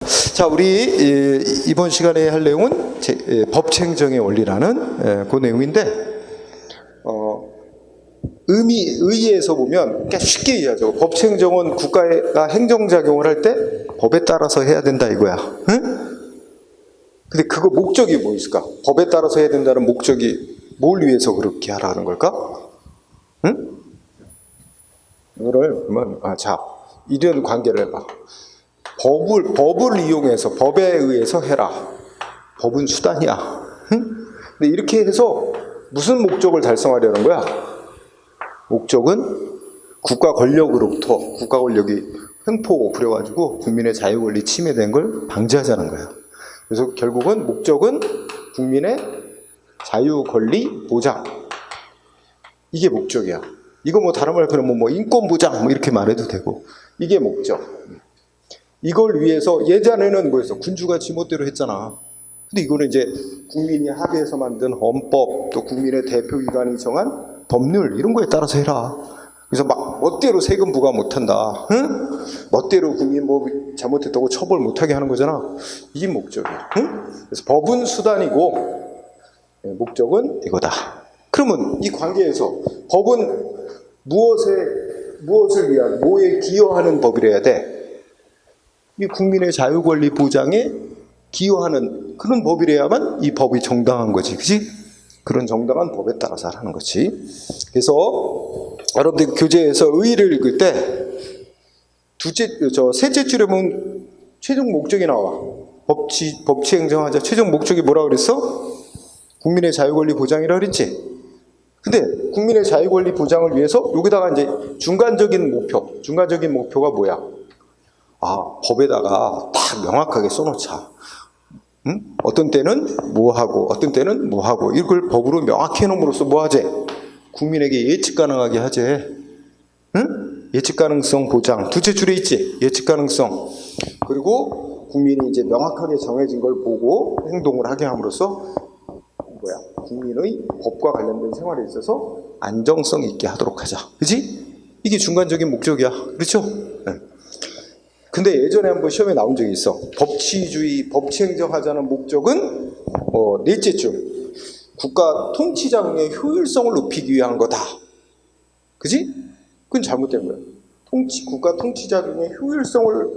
자, 우리 이번 시간에 할 내용은 법치행정의 원리라는 그 내용인데, 의의에서 보면 그러니까 쉽게 이해하죠. 법치행정은 국가가 행정작용을 할 때 법에 따라서 해야 된다 이거야. 응? 근데 그거 목적이 뭐 있을까? 법에 따라서 해야 된다는 목적이 뭘 위해서 그렇게 하라는 걸까? 응? 이거를 보면 자, 이런 관계를 해봐. 법을 이용해서 법에 의해서 해라. 법은 수단이야. 응? 근데 이렇게 해서 무슨 목적을 달성하려는 거야? 목적은 국가 권력으로부터 국가 권력이 횡포 부려가지고 국민의 자유 권리 침해된 걸 방지하자는 거야. 그래서 결국은 목적은 국민의 자유 권리 보장. 이게 목적이야. 이거 뭐 다른 말 그러면 뭐 인권 보장 뭐 이렇게 말해도 되고, 이게 목적. 이걸 위해서 예전에는 뭐였어? 군주가 지멋대로 했잖아. 근데 이거는 이제 국민이 합의해서 만든 헌법, 또 국민의 대표기관이 정한 법률 이런 거에 따라서 해라. 그래서 막 멋대로 세금 부과 못한다. 응? 멋대로 국민 뭐 잘못했다고 처벌 못하게 하는 거잖아. 이게 목적이야. 응? 그래서 법은 수단이고 목적은 이거다. 그러면 이 관계에서 법은 무엇을 위한, 뭐에 기여하는 법이래야 돼? 이 국민의 자유 권리 보장에 기여하는 그런 법이래야만 이 법이 정당한 거지, 그지? 그런 정당한 법에 따라서 하는 거지. 그래서 여러분들 교재에서 의의를 읽을 때 셋째 줄에 보면 최종 목적이 나와. 법치 행정하자. 최종 목적이 뭐라 그랬어? 국민의 자유 권리 보장이라 그랬지. 근데 국민의 자유 권리 보장을 위해서 여기다가 이제 중간적인 목표가 뭐야? 법에다가 다 명확하게 써놓자. 응? 어떤 때는 뭐 하고 어떤 때는 뭐 하고 이걸 법으로 명확히 해놓음으로써 뭐 하지? 국민에게 예측 가능하게 하지. 응? 예측 가능성 보장. 둘째 줄에 있지. 예측 가능성. 그리고 국민이 이제 명확하게 정해진 걸 보고 행동을 하게 함으로써 국민의 법과 관련된 생활에 있어서 안정성 있게 하도록 하자. 그지? 이게 중간적인 목적이야. 그렇죠? 네. 근데 예전에 한번 시험에 나온 적이 있어. 법치행정하자는 목적은 넷째 줄. 국가 통치자금의 효율성을 높이기 위한 거다. 그지? 그건 잘못된 거야. 국가 통치자금의 효율성을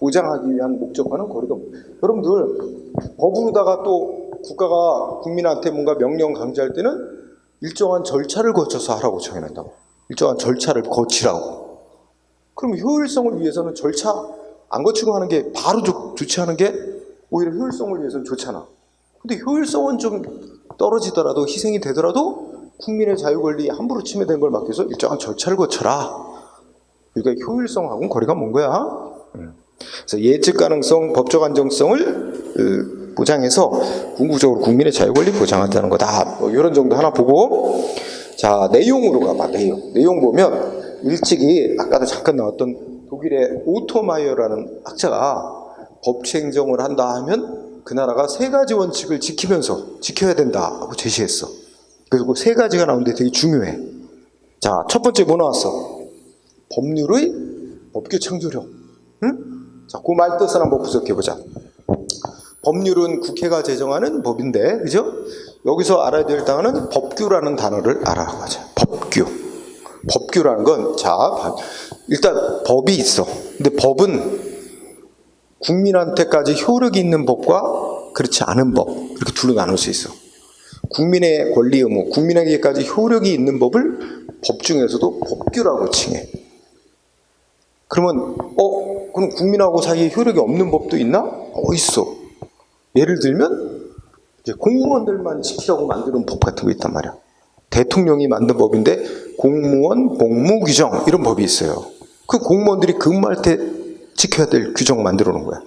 보장하기 위한 목적과는 거리가 여러분들 법으로다가 또 국가가 국민한테 뭔가 명령 강제할 때는 일정한 절차를 거쳐서 하라고 정해낸다고. 일정한 절차를 거치라고. 그럼 효율성을 위해서는 절차 안 거치고 하는 게 바로 좋지 않은 게 오히려 효율성을 위해서는 좋잖아. 근데 효율성은 좀 떨어지더라도 희생이 되더라도 국민의 자유 권리 함부로 침해된 걸 막기 위해서 일정한 절차를 거쳐라. 그러니까 효율성하고는 거리가 먼 거야. 그래서 예측 가능성, 법적 안정성을 보장해서 궁극적으로 국민의 자유 권리 보장한다는 거다. 이런 정도 하나 보고, 자, 내용으로 가봐. 내용 보면 일찍이 아까도 잠깐 나왔던 독일의 오토마이어라는 학자가 법치행정을 한다 하면 그 나라가 세 가지 원칙을 지켜야 된다고 제시했어. 그리고 세 가지가 나오는데 되게 중요해. 자, 첫 번째 뭐 나왔어? 법률의 법규 창조력. 응? 자, 그 말 뜻을 한번 분석해보자. 법률은 국회가 제정하는 법인데, 그죠? 여기서 알아야 될 단어는 법규라는 단어를 알아라고 하자. 법규라는 건, 자, 일단 법이 있어. 근데 법은 국민한테까지 효력이 있는 법과 그렇지 않은 법, 이렇게 둘로 나눌 수 있어. 국민의 권리 의무, 국민에게까지 효력이 있는 법을 법 중에서도 법규라고 칭해. 그러면, 그럼 국민하고 사이에 효력이 없는 법도 있나? 있어. 예를 들면 이제 공무원들만 지키라고 만드는 법 같은 거 있단 말이야. 대통령이 만든 법인데 공무원 복무 규정 이런 법이 있어요. 그 공무원들이 근무할 때 지켜야 될 규정 만들어 놓은 거야.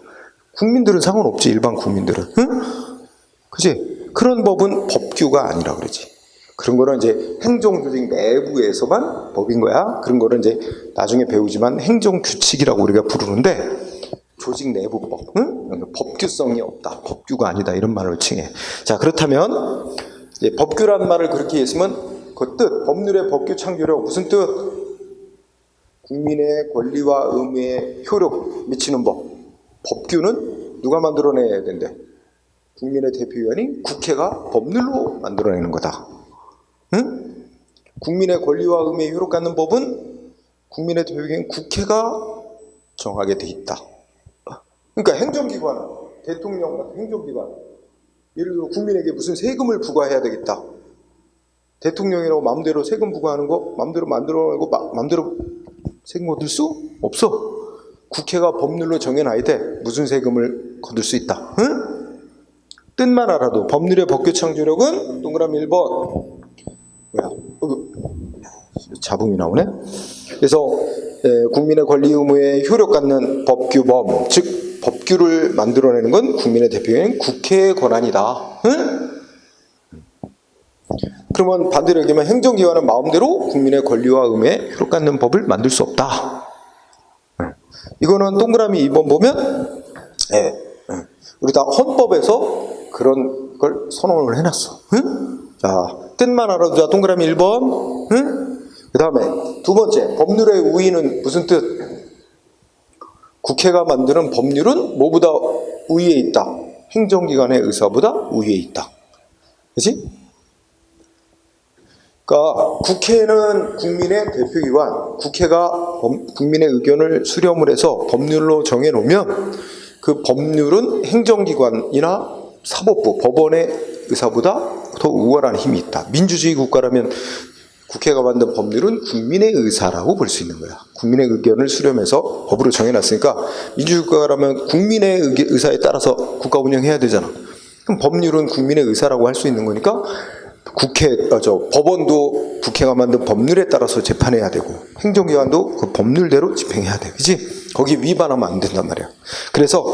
국민들은 상관없지. 일반 국민들은. 응? 그지? 그런 법은 법규가 아니라 그러지. 그런 거는 이제 행정조직 내부에서만 법인 거야. 그런 거는 이제 나중에 배우지만 행정규칙이라고 우리가 부르는데 조직 내부법, 응? 법규성이 없다, 법규가 아니다 이런 말을 칭해. 자, 그렇다면 법규라는 말을 그렇게 했으면 그 뜻, 법률의 법규 창조력 무슨 뜻? 국민의 권리와 의무에 효력 미치는 법. 법규는 누가 만들어내야 된대? 국민의 대표기관인 국회가 법률로 만들어내는 거다. 응? 국민의 권리와 의무에 효력받는 법은 국민의 대표기관인 국회가 정하게 돼 있다. 그러니까 행정기관, 대통령 같은 행정기관, 예를 들어 국민에게 무슨 세금을 부과해야 되겠다. 대통령이라고 마음대로 세금 부과하는 거 마음대로 만들어내고 마음대로 세금 거둘 수 없어. 국회가 법률로 정해놔야 돼. 무슨 세금을 거둘 수 있다. 응? 뜻만 알아도 법률의 법규 창조력은 동그라미 1번. 뭐야? 자봉이 나오네. 그래서 국민의 권리 의무에 효력 갖는 법규범, 즉 법규를 만들어내는 건 국민의 대표인 국회의 권한이다. 응? 그러면 반대로 얘기하면 행정기관은 마음대로 국민의 권리와 의무에 효력 갖는 법을 만들 수 없다. 이거는 동그라미 2번 보면 우리 다 헌법에서 그런 걸 선언을 해놨어. 응? 자, 뜻만 알아도 자 동그라미 1번. 응? 그 다음에 두 번째, 법률의 우위는 무슨 뜻? 국회가 만드는 법률은 뭐보다 우위에 있다? 행정기관의 의사보다 우위에 있다. 그렇지? 그러니까 국회는 국민의 대표기관, 국회가 국민의 의견을 수렴을 해서 법률로 정해놓으면 그 법률은 행정기관이나 사법부, 법원의 의사보다 더 우월한 힘이 있다. 민주주의 국가라면 국회가 만든 법률은 국민의 의사라고 볼 수 있는 거야. 국민의 의견을 수렴해서 법으로 정해놨으니까 민주주의 국가라면 국민의 의사에 따라서 국가 운영해야 되잖아. 그럼 법률은 국민의 의사라고 할 수 있는 거니까 법원도 국회가 만든 법률에 따라서 재판해야 되고 행정기관도 그 법률대로 집행해야 돼. 그치? 거기 위반하면 안 된단 말이야. 그래서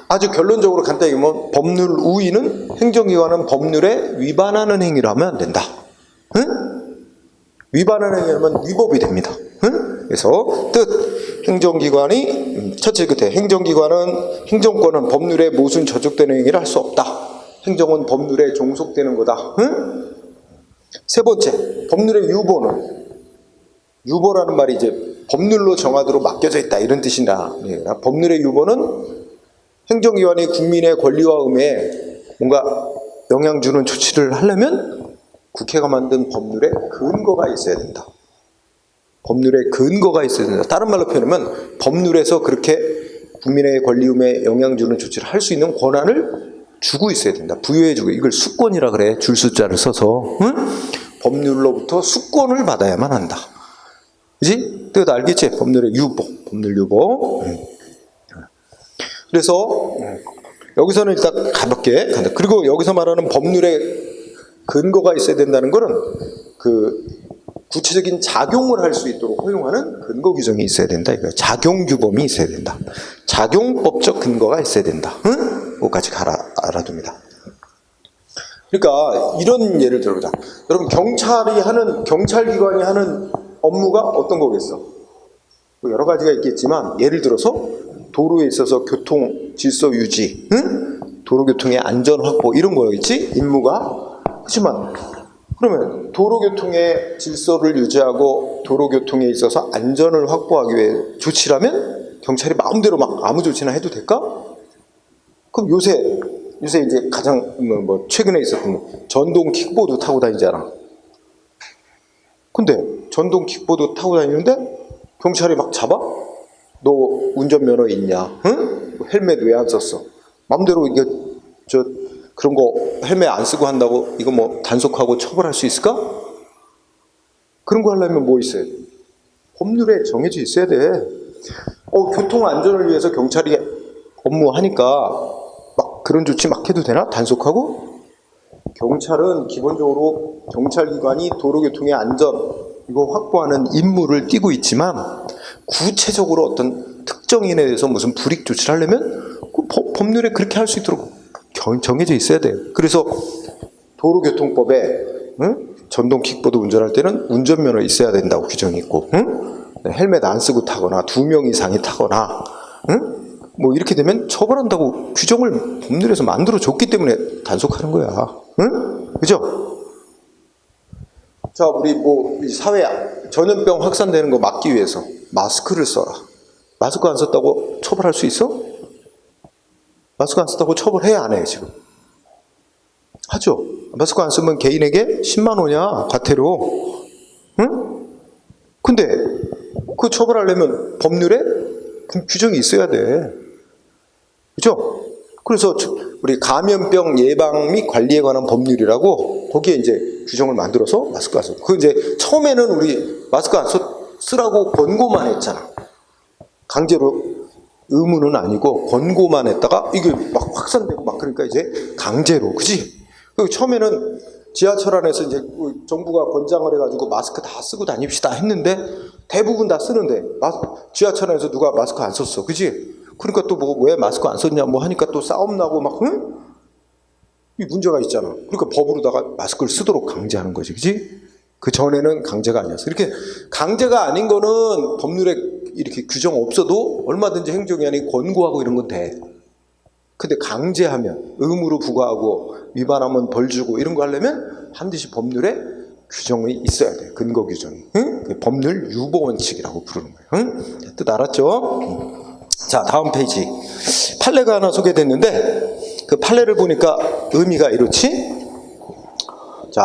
아주 결론적으로 간단히 얘기하면 법률 우위는 행정기관은 법률에 위반하는 행위를 하면 안 된다. 응? 위반하는 행위를 위법이 됩니다. 응? 그래서 뜻 행정기관이 첫째 끝에 행정기관은 행정권은 법률에 모순 저촉되는 행위를 할 수 없다. 행정은 법률에 종속되는 거다. 응? 세 번째, 법률의 유보는 유보라는 말이 이제 법률로 정하도록 맡겨져 있다 이런 뜻이다. 법률의 유보는 행정기관이 국민의 권리와 의무에 뭔가 영향 주는 조치를 하려면 국회가 만든 법률에 근거가 있어야 된다. 법률에 근거가 있어야 된다. 다른 말로 표현하면 법률에서 그렇게 국민의 권리 의무에 영향 주는 조치를 할 수 있는 권한을 주고 있어야 된다. 부여해주고. 이걸 수권이라 그래. 줄수자를 써서. 응? 법률로부터 수권을 받아야만 한다. 그지? 뜻 알겠지? 법률의 유보. 법률 유보. 그래서 여기서는 일단 가볍게 간다. 그리고 여기서 말하는 법률의 근거가 있어야 된다는 거는 그 구체적인 작용을 할 수 있도록 허용하는 근거 규정이 있어야 된다. 이거 작용 규범이 있어야 된다. 작용법적 근거가 있어야 된다. 응? 그거까지 알아둡니다. 그러니까 이런 예를 들어보자. 여러분 경찰기관이 하는 업무가 어떤 거겠어? 여러 가지가 있겠지만 예를 들어서 도로에 있어서 교통 질서 유지, 응? 도로교통의 안전 확보 이런 거겠지? 임무가. 하지만 그러면 도로교통의 질서를 유지하고 도로교통에 있어서 안전을 확보하기 위해 조치라면 경찰이 마음대로 막 아무 조치나 해도 될까? 그럼 요새 이제 가장 최근에 있었던 전동 킥보드 타고 다니잖아. 근데 전동 킥보드 타고 다니는데 경찰이 막 잡아? 너 운전면허 있냐? 응? 헬멧 왜 안 썼어? 마음대로 이게 그런 거 헬멧 안 쓰고 한다고 이거 뭐 단속하고 처벌할 수 있을까? 그런 거 하려면 뭐 있어야 돼? 법률에 정해져 있어야 돼. 교통 안전을 위해서 경찰이 업무하니까 막 그런 조치 막 해도 되나? 단속하고? 경찰은 기본적으로 경찰기관이 도로교통의 안전 이거 확보하는 임무를 띠고 있지만 구체적으로 어떤 특정인에 대해서 무슨 불이익 조치를 하려면 그 법률에 그렇게 할 수 있도록 정해져 있어야 돼요. 그래서 도로교통법에 전동 킥보드 운전할 때는 운전면허 있어야 된다고 규정이 있고 헬멧 안 쓰고 타거나 2명 이상이 타거나 뭐 이렇게 되면 처벌한다고 규정을 법률에서 만들어줬기 때문에 단속하는 거야. 그죠? 자, 우리 이 사회 전염병 확산되는 거 막기 위해서 마스크를 써라. 마스크 안 썼다고 처벌할 수 있어? 마스크 안 쓰다고 처벌해, 안 해, 지금? 하죠. 마스크 안 쓰면 개인에게 10만 원이야, 과태료. 응? 근데 그 처벌하려면 법률에 규정이 있어야 돼. 그죠? 그래서 우리 감염병 예방 및 관리에 관한 법률이라고 거기에 이제 규정을 만들어서 마스크 안 써. 그 이제 처음에는 우리 마스크 안 쓰라고 권고만 했잖아. 강제로 의무는 아니고 권고만 했다가 이게 막 확산되고 막 그러니까 이제 강제로, 그지? 그 처음에는 지하철 안에서 이제 정부가 권장을 해가지고 마스크 다 쓰고 다닙시다 했는데 대부분 다 쓰는데 지하철 안에서 누가 마스크 안 썼어, 그지? 그러니까 또 뭐 왜 마스크 안 썼냐 뭐 하니까 또 싸움 나고 막 응? 이 문제가 있잖아. 그러니까 법으로다가 마스크를 쓰도록 강제하는 거지, 그지? 그 전에는 강제가 아니었어. 이렇게 강제가 아닌 거는 법률에 이렇게 규정 없어도 얼마든지 행정위원회이 권고하고 이런 건 돼. 근데 강제하면 의무로 부과하고 위반하면 벌 주고 이런 거 하려면 반드시 법률에 규정이 있어야 돼. 근거 규정이. 응? 법률 유보 원칙이라고 부르는 거예요. 응? 뜻 알았죠? 자, 다음 페이지. 판례가 하나 소개됐는데 그 판례를 보니까 의미가 이렇지. 자,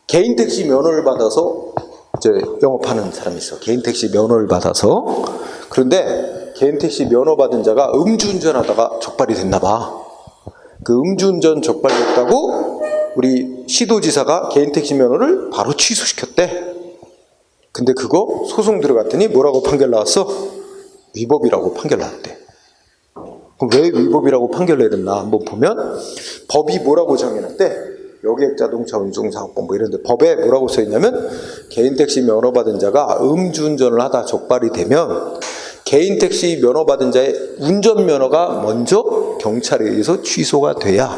개인 택시 면허를 받아서 이제 영업하는 사람이 있어. 개인 택시 면허를 받아서. 그런데 개인 택시 면허 받은 자가 음주운전하다가 적발이 됐나 봐. 그 음주운전 적발됐다고 우리 시도지사가 개인 택시 면허를 바로 취소시켰대. 근데 그거 소송 들어갔더니 뭐라고 판결 나왔어? 위법이라고 판결 나왔대. 그럼 왜 위법이라고 판결 내렸나 한번 보면 법이 뭐라고 정해놨대? 여객자동차운송사업법 뭐 이런데 법에 뭐라고 써있냐면 개인 택시 면허 받은 자가 음주운전을 하다 적발이 되면 개인 택시 면허 받은 자의 운전면허가 먼저 경찰에 의해서 취소가 돼야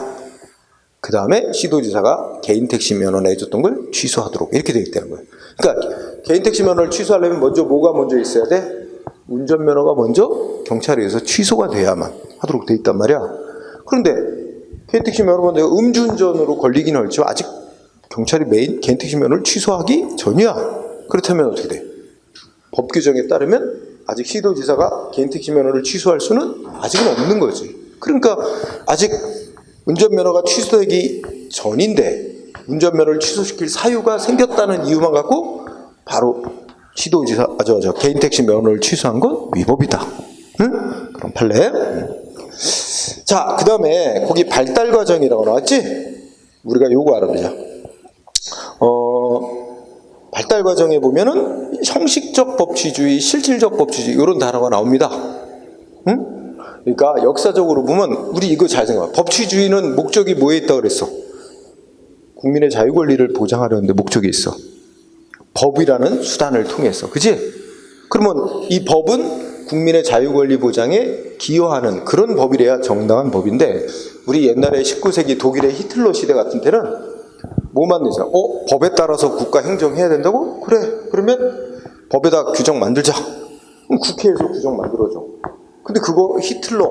그 다음에 시도지사가 개인 택시 면허 내줬던 걸 취소하도록 이렇게 되어 있다는 거예요. 그러니까 개인 택시 면허를 취소하려면 먼저 뭐가 먼저 있어야 돼? 운전면허가 먼저 경찰에 의해서 취소가 돼야만 하도록 되어 있단 말이야. 그런데 개인 택시 면허가 음주운전으로 걸리긴 할지 아직 경찰이 개인 택시 면허를 취소하기 전이야. 그렇다면 어떻게 돼? 법 규정에 따르면 아직 시도지사가 개인 택시 면허를 취소할 수는 아직은 없는 거지. 그러니까 아직 운전면허가 취소되기 전인데 운전면허를 취소시킬 사유가 생겼다는 이유만 갖고 바로 시도지사 개인 택시 면허를 취소한 건 위법이다. 응? 그런 판례. 자, 그 다음에 거기 발달 과정이라고 나왔지? 우리가 요거 알아보자. 발달 과정에 보면은 형식적 법치주의, 실질적 법치주의 이런 단어가 나옵니다. 응? 그러니까 역사적으로 보면 우리 이거 잘 생각해. 법치주의는 목적이 뭐에 있다고 그랬어? 국민의 자유 권리를 보장하려는데 목적이 있어. 법이라는 수단을 통해서, 그지? 그러면 이 법은 국민의 자유 권리 보장에 기여하는 그런 법이래야 정당한 법인데 우리 옛날에 19세기 독일의 히틀러 시대 같은 때는 뭐 만들자? 법에 따라서 국가 행정해야 된다고? 그래. 그러면 법에다 규정 만들자. 그럼 국회에서 규정 만들어줘. 근데 그거 히틀러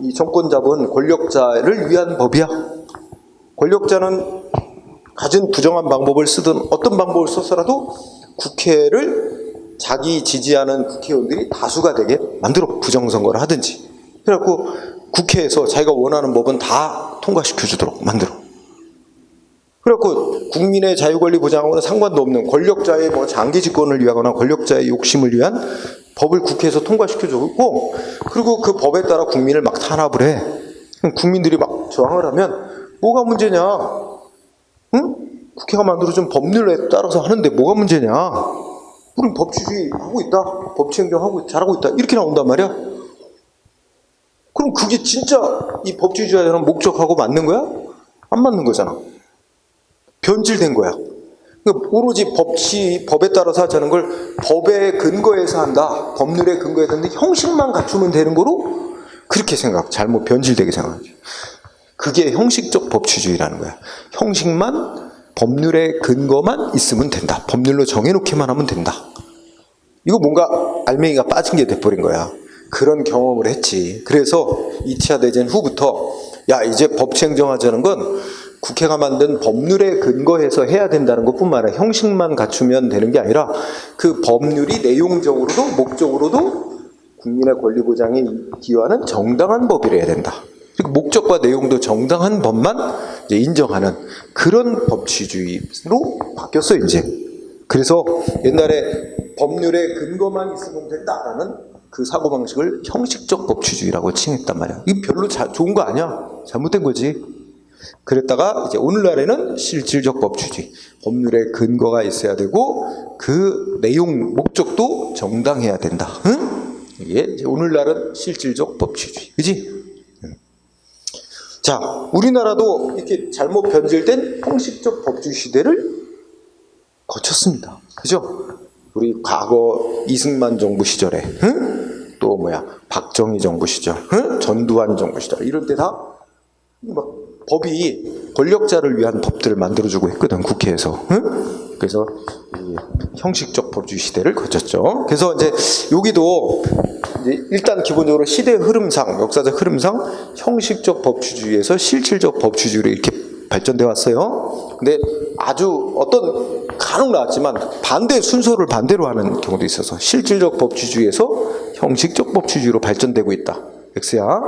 이 정권 잡은 권력자를 위한 법이야. 권력자는 가진 부정한 방법을 쓰든 어떤 방법을 썼어라도 국회를 자기 지지하는 국회의원들이 다수가 되게 만들어 부정선거를 하든지 그래갖고 국회에서 자기가 원하는 법은 다 통과시켜주도록 만들어. 그래갖고 국민의 자유권리 보장하고는 상관도 없는 권력자의 뭐 장기 집권을 위하거나 권력자의 욕심을 위한 법을 국회에서 통과시켜주고 그리고 그 법에 따라 국민을 막 탄압을 해. 국민들이 막 저항을 하면 뭐가 문제냐? 응? 국회가 만들어준 법률에 따라서 하는데 뭐가 문제냐? 우린 법치주의 하고 있다. 법치행정하고 잘하고 있다. 이렇게 나온단 말이야. 그럼 그게 진짜 이 법치주의자는 목적하고 맞는 거야? 안 맞는 거잖아. 변질된 거야. 그러니까 오로지 법에 따라서 하자는 걸 법의 근거에서 한다. 법률의 근거에서 하는데 형식만 갖추면 되는 거로 그렇게 잘못 변질되게 생각하지. 그게 형식적 법치주의라는 거야. 형식만 법률의 근거만 있으면 된다. 법률로 정해놓기만 하면 된다. 이거 뭔가 알맹이가 빠진 게 돼버린 거야. 그런 경험을 했지. 그래서 2차 대전 후부터 야 이제 법치행정하자는 건 국회가 만든 법률에 근거해서 해야 된다는 것뿐만 아니라 형식만 갖추면 되는 게 아니라 그 법률이 내용적으로도 목적으로도 국민의 권리 보장에 기여하는 정당한 법이래야 된다. 그리고 목적과 내용도 정당한 법만 이제 인정하는 그런 법치주의로 바뀌었어 이제. 그래서 옛날에 법률의 근거만 있으면 된다라는 그 사고방식을 형식적 법치주의라고 칭했단 말이야. 이게 별로 좋은 거 아니야. 잘못된 거지. 그랬다가 이제 오늘날에는 실질적 법치주의. 법률의 근거가 있어야 되고 그 내용, 목적도 정당해야 된다. 응? 이게 이제 오늘날은 실질적 법치주의. 그지? 자, 우리나라도 이렇게 잘못 변질된 형식적 법주의 시대를 거쳤습니다. 그죠? 우리 과거 이승만 정부 시절에, 응? 또 박정희 정부 시절, 응? 전두환 정부 시절, 이럴 때 다 막 법이 권력자를 위한 법들을 만들어주고 했거든, 국회에서. 응? 그래서 이 형식적 법주의 시대를 거쳤죠. 그래서 이제 여기도 이제 일단 기본적으로 시대 흐름상, 역사적 흐름상 형식적 법치주의에서 실질적 법치주의로 이렇게 발전돼 왔어요. 근데 아주 어떤 간혹 나왔지만 반대 순서를 반대로 하는 경우도 있어서 실질적 법치주의에서 형식적 법치주의로 발전되고 있다. X야.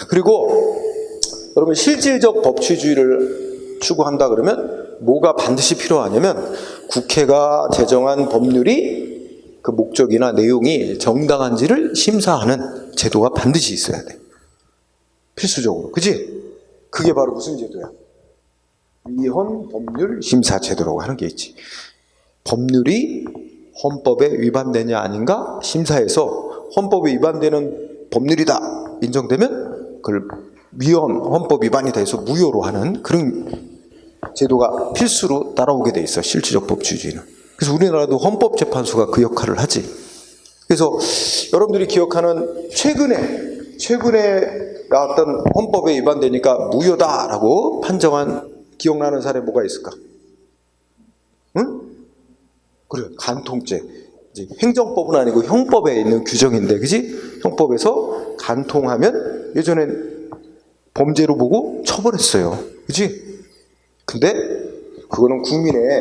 그리고 여러분 실질적 법치주의를 추구한다 그러면 뭐가 반드시 필요하냐면 국회가 제정한 법률이 그 목적이나 내용이 정당한지를 심사하는 제도가 반드시 있어야 돼. 필수적으로. 그지? 그게 바로 무슨 제도야? 위헌 법률 심사 제도라고 하는 게 있지. 법률이 헌법에 위반되냐 아닌가 심사해서 헌법에 위반되는 법률이다 인정되면 그걸 위헌 헌법 위반이 돼서 무효로 하는 그런 제도가 필수로 따라오게 돼 있어. 실질적 법치주의는. 그래서 우리나라도 헌법재판소가 그 역할을 하지. 그래서 여러분들이 기억하는 최근에 나왔던 헌법에 위반되니까 무효다라고 판정한 기억나는 사례 뭐가 있을까? 응? 그래, 간통죄. 이제 행정법은 아니고 형법에 있는 규정인데, 그지? 형법에서 간통하면 예전엔 범죄로 보고 처벌했어요. 그지? 근데 그거는 국민의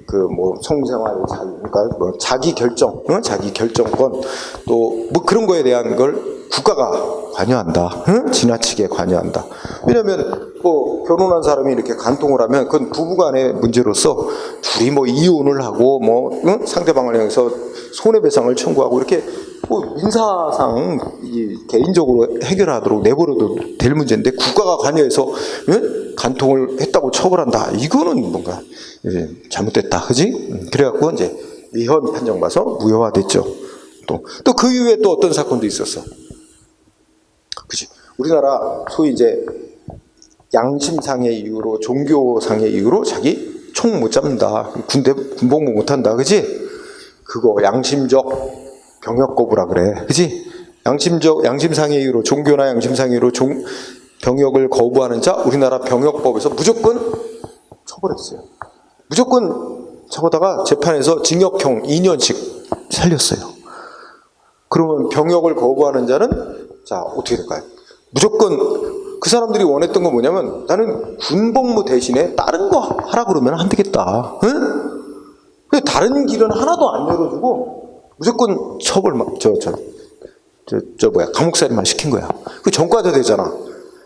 그 성생활 자유, 그러니까 자기 결정, 자기 결정권 또 그런 거에 대한 걸 국가가 관여한다. 응? 지나치게 관여한다. 왜냐하면 결혼한 사람이 이렇게 간통을 하면 그건 부부간의 문제로서 둘이 이혼을 하고 응? 상대방을 향해서 손해배상을 청구하고 이렇게 민사상 개인적으로 해결하도록 내버려도 될 문제인데 국가가 관여해서 응? 간통을 했다고 처벌한다. 이거는 뭔가 잘못됐다. 그지? 그래갖고 이제 위헌 판정받아서 무효화됐죠. 또 그 이후에 또 어떤 사건도 있었어. 그지? 우리나라 소위 이제 양심상의 이유로, 종교상의 이유로 자기 총 못 잡는다. 군복무 못 한다. 그지? 그거 양심적 병역 거부라 그래. 그지? 양심상의 이유로, 종교나 양심상의 이유로 병역을 거부하는 자, 우리나라 병역법에서 무조건 처벌했어요. 무조건 처벌하다가 재판에서 징역형 2년씩 살렸어요. 그러면 병역을 거부하는 자는 자, 어떻게 될까요? 무조건 그 사람들이 원했던 건 뭐냐면 나는 군복무 대신에 다른 거 하라 그러면 안 되겠다. 응? 근데 다른 길은 하나도 안 열어주고 무조건 처벌 감옥살이만 시킨 거야. 그 전과자 되잖아.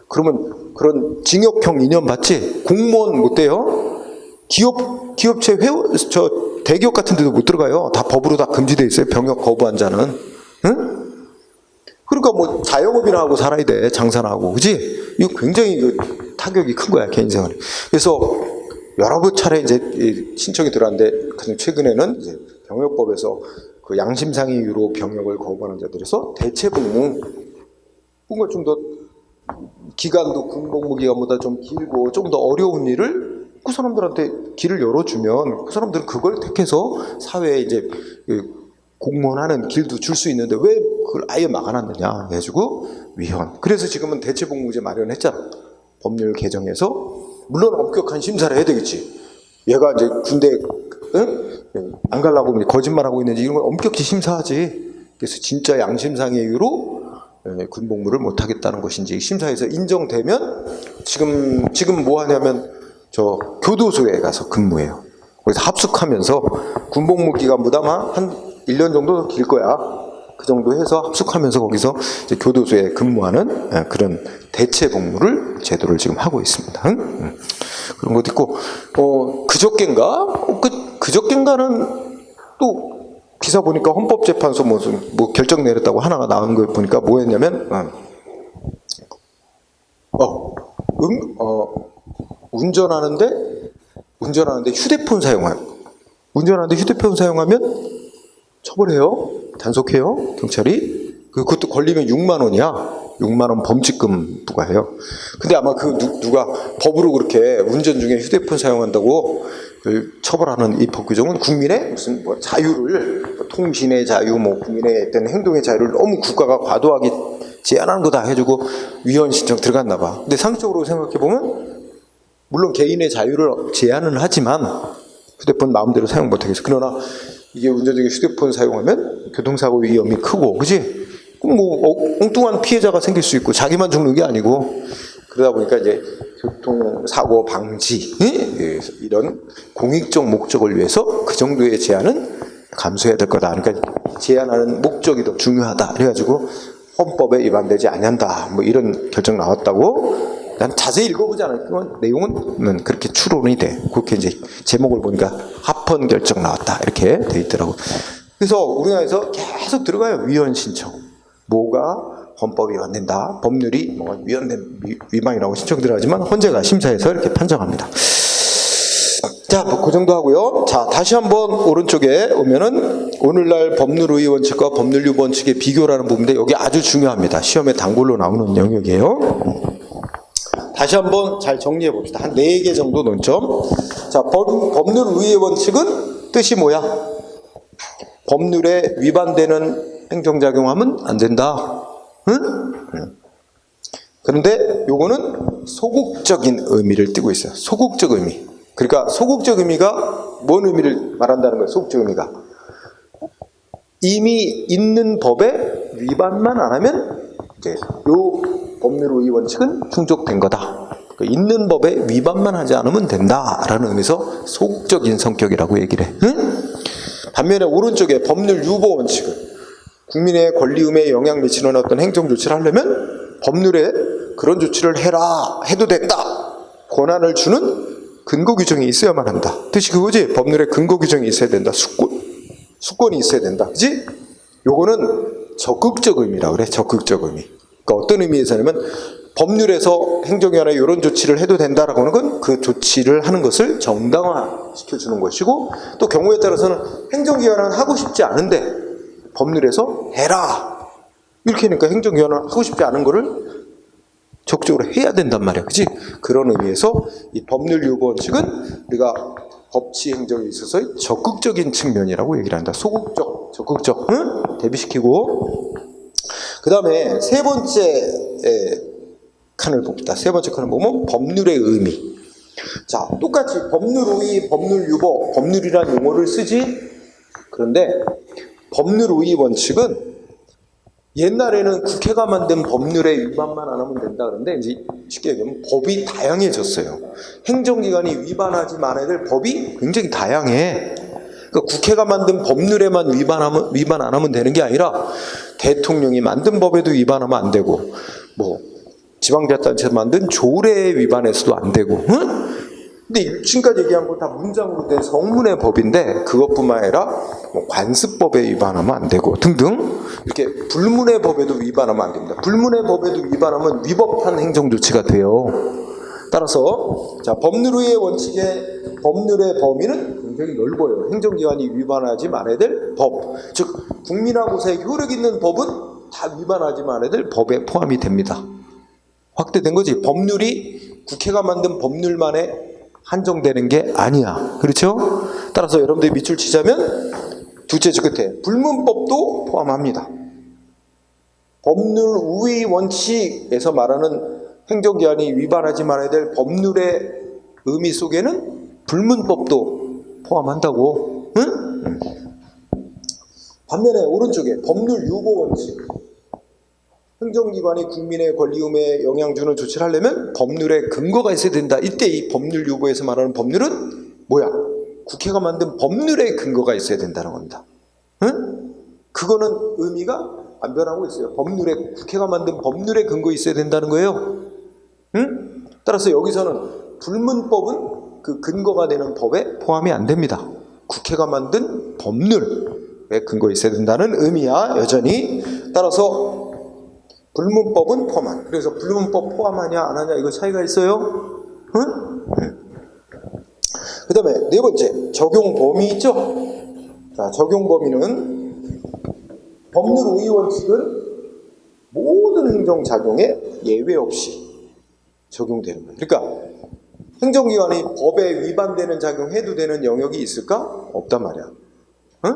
그러면 그런 징역형 2년 받지 공무원 못 돼요. 기업체 대기업 같은 데도 못 들어가요. 다 법으로 다 금지돼 있어요. 병역 거부한 자는. 응? 그러니까 자영업이나 하고 살아야 돼. 장사나 하고. 그지? 이거 굉장히 타격이 큰 거야, 개인 생활에. 그래서 여러 차례 이제 신청이 들어왔는데 최근에는 이제 병역법에서 그 양심상의 이유로 병역을 거부하는 자들에서 대체복무, 뭔가 좀 더 기간도 군복무 기간보다 좀 길고 좀 더 어려운 일을 그 사람들한테 길을 열어주면 그 사람들은 그걸 택해서 사회에 이제 공무원하는 길도 줄 수 있는데 왜 그걸 아예 막아놨느냐 해가지고 위헌. 그래서 지금은 대체복무제 마련했잖아. 법률 개정해서 물론 엄격한 심사를 해야 되겠지. 얘가 이제 군대 안 가려고 거짓말하고 있는지 이런 걸 엄격히 심사하지. 그래서 진짜 양심상의 이유로 군복무를 못하겠다는 것인지 심사에서 인정되면 지금 뭐 하냐면 교도소에 가서 근무해요. 거기서 합숙하면서 군복무 기간보다 한 1년 정도 더 길 거야. 그 정도 해서 합숙하면서 거기서 이제 교도소에 근무하는 그런 대체 복무를 제도를 지금 하고 있습니다. 그런 것도 있고, 그저껜가는 또 기사 보니까 헌법재판소 뭐 결정 내렸다고 하나가 나온 거 보니까 뭐였냐면, 운전하는데 휴대폰 사용하면 처벌해요. 단속해요. 경찰이. 그것도 걸리면 6만 원이야. 6만 원 범칙금 부과해요. 근데 아마 누가 법으로 그렇게 운전 중에 휴대폰 사용한다고 처벌하는 이 법 규정은 국민의 무슨 자유를, 통신의 자유, 국민의 어떤 행동의 자유를 너무 국가가 과도하게 제한하는 거다 해주고 위헌 신청 들어갔나 봐. 근데 상식적으로 생각해 보면 물론 개인의 자유를 제한은 하지만 휴대폰 마음대로 사용 못하겠어. 그러나 이게 운전 중에 휴대폰 사용하면 교통사고 위험이 크고, 그지? 엉뚱한 피해자가 생길 수 있고 자기만 죽는 게 아니고, 그러다 보니까 이제 교통사고 방지 이런 공익적 목적을 위해서 그 정도의 제한은 감수해야 될 거다. 그러니까 제한하는 목적이 더 중요하다. 그래가지고 헌법에 위반되지 않는다. 이런 결정 나왔다고. 난 자세히 읽어보지 않았지만 내용은 그렇게 추론이 돼. 그렇게 이제 제목을 보니까 합헌 결정 나왔다 이렇게 돼 있더라고. 그래서 우리나라에서 계속 들어가요. 위헌 신청. 뭐가 헌법이 위반된다, 법률이 뭐가 위반이라고 신청 들어가지만 헌재가 심사해서 이렇게 판정합니다. 자, 그 정도 하고요. 자, 다시 한번 오른쪽에 오면은 오늘날 법률의 원칙과 법률 원칙의 비교라는 부분인데 여기 아주 중요합니다. 시험에 단골로 나오는 영역이에요. 다시 한번 잘 정리해 봅시다. 한 4개 정도 논점. 자, 법률의 원칙은 뜻이 뭐야? 법률에 위반되는 행정작용하면 안 된다. 응? 그런데 요거는 소극적인 의미를 띠고 있어요. 소극적 의미. 그러니까 소극적 의미가 뭔 의미를 말한다는 거예요? 소극적 의미가 이미 있는 법에 위반만 안 하면 이제 요 법률의 원칙은 충족된 거다. 그러니까 있는 법에 위반만 하지 않으면 된다라는 의미에서 소극적인 성격이라고 얘기를 해. 응? 반면에 오른쪽에 법률 유보 원칙은 국민의 권리의무에 영향 미치는 어떤 행정 조치를 하려면 법률에 그런 조치를 해도 된다. 권한을 주는 근거 규정이 있어야만 한다. 뜻이 그거지. 법률에 근거 규정이 있어야 된다. 수권이 있어야 된다. 그지? 요거는 적극적 의미라 그래. 적극적 의미. 그러니까 어떤 의미에서냐면 법률에서 행정위원회 이런 조치를 해도 된다라고 하는 건 그 조치를 하는 것을 정당화 시켜주는 것이고, 또 경우에 따라서는 행정위원회는 하고 싶지 않은데 법률에서 해라 이렇게 하니까 행정위원회는 하고 싶지 않은 거를 적극적으로 해야 된단 말이야. 그치? 그런 의미에서 이 법률 유보 원칙은 우리가 법치 행정에 있어서의 적극적인 측면이라고 얘기를 한다. 소극적, 적극적. 응? 대비시키고. 그 다음에 세 번째 칸을 봅시다. 세 번째 칸을 보면 법률의 의미. 자, 똑같이 법률의, 법률유보, 법률이라는 용어를 쓰지. 그런데 법률의 원칙은 옛날에는 국회가 만든 법률에 위반만 안 하면 된다 그런데 이제 쉽게 얘기하면 법이 다양해졌어요. 행정기관이 위반하지 말아야 될 법이 굉장히 다양해. 그러니까 국회가 만든 법률에만 위반 안 하면 되는 게 아니라 대통령이 만든 법에도 위반하면 안 되고, 지방자치단체에서 만든 조례에 위반해서도 안 되고, 응? 근데 지금까지 얘기한 건 다 문장으로 된 성문의 법인데 그것뿐만 아니라 관습법에 위반하면 안 되고 등등 이렇게 불문의 법에도 위반하면 안 됩니다. 불문의 법에도 위반하면 위법한 행정조치가 돼요. 따라서 자, 법률의 원칙의 법률의 범위는 굉장히 넓어요. 행정기관이 위반하지 말아야 될 법, 즉 국민하고사의 효력 있는 법은 다 위반하지 말아야 될 법에 포함이 됩니다. 확대된 거지. 법률이 국회가 만든 법률만에 한정되는 게 아니야. 그렇죠? 따라서 여러분들이 밑줄 치자면 둘째 줄 끝에 불문법도 포함합니다. 법률 우위 원칙에서 말하는 행정기관이 위반하지 말아야 될 법률의 의미 속에는 불문법도 포함한다고. 응? 반면에 오른쪽에 법률 유보 원칙. 행정기관이 국민의 권리 의무에 영향 주는 조치를 하려면 법률에 근거가 있어야 된다. 이때 이 법률 유보에서 말하는 법률은 뭐야? 국회가 만든 법률에 근거가 있어야 된다는 겁니다. 응? 그거는 의미가 안 변하고 있어요. 국회가 만든 법률에 근거 있어야 된다는 거예요. 응? 따라서 여기서는 불문법은 그 근거가 되는 법에 포함이 안 됩니다. 국회가 만든 법률에 근거 있어야 된다는 의미야, 여전히. 따라서 불문법은 포함한. 그래서 불문법 포함하냐 안 하냐 이거 차이가 있어요. 응? 그 다음에 네 번째, 적용 범위 있죠? 자, 적용 범위는 법률 우위 원칙은 모든 행정작용에 예외 없이 적용되는 거예요. 그러니까 행정기관이 법에 위반되는 작용해도 되는 영역이 있을까? 없단 말이야. 응?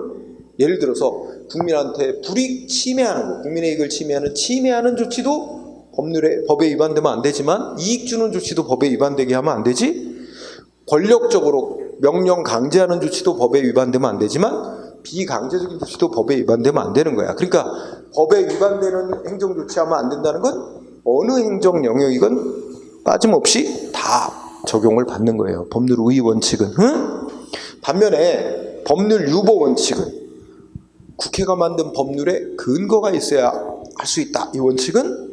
예를 들어서 국민한테 불이익 침해하는 거, 국민의 이익을 침해하는 조치도 법에 위반되면 안 되지만 이익 주는 조치도 법에 위반되게 하면 안 되지. 권력적으로 명령 강제하는 조치도 법에 위반되면 안 되지만 비강제적인 조치도 법에 위반되면 안 되는 거야. 그러니까 법에 위반되는 행정 조치하면 안 된다는 건 어느 행정 영역이건 빠짐없이 다 적용을 받는 거예요. 법률 우위 원칙은. 응? 반면에 법률 유보 원칙은 국회가 만든 법률에 근거가 있어야 할 수 있다. 이 원칙은